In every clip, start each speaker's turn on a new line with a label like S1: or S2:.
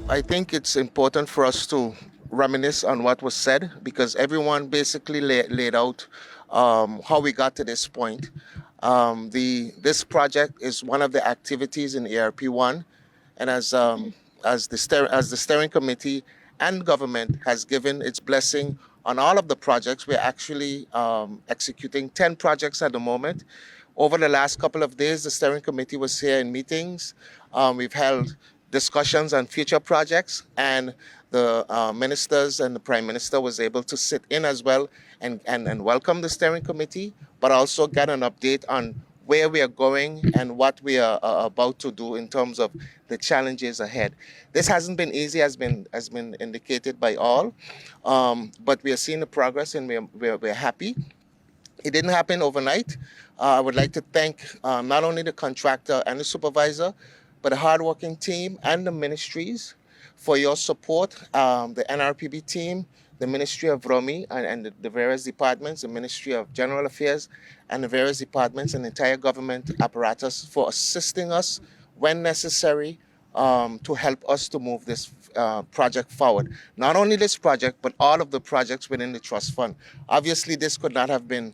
S1: I think it's important for us to reminisce on what was said because everyone basically laid out how we got to this point. This project is one of the activities in ARP1, and as the steering committee and government has given its blessing on all of the projects, we're actually executing 10 projects at the moment. Over the last couple of days, the steering committee was here in meetings. We've held discussions on future projects, and the ministers and the prime minister was able to sit in as well and welcome the steering committee, but also get an update on where we are going and what we are about to do in terms of the challenges ahead. This hasn't been easy, has been indicated by all, but we are seeing the progress, and we're happy. It didn't happen overnight. I would like to thank not only the contractor and the supervisor, but the hardworking team and the ministries for your support. The NRPB team, the Ministry of Romi, and the various departments, the Ministry of General Affairs, and the various departments and entire government apparatus for assisting us when necessary to help us to move this project forward. Not only this project, but all of the projects within the trust fund. Obviously, this could not have been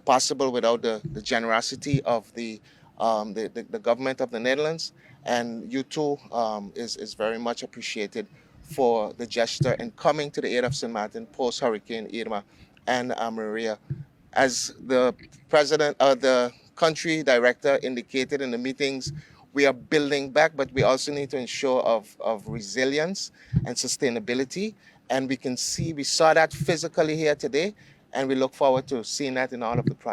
S1: possible without the generosity of the government of the Netherlands, and you too is very much appreciated for the gesture and coming to the aid of St. Maarten post Hurricane Irma and Maria. As the president of the country director indicated in the meetings, we are building back, but we also need to ensure of resilience and sustainability. And we saw that physically here today, and we look forward to seeing that in all of the projects.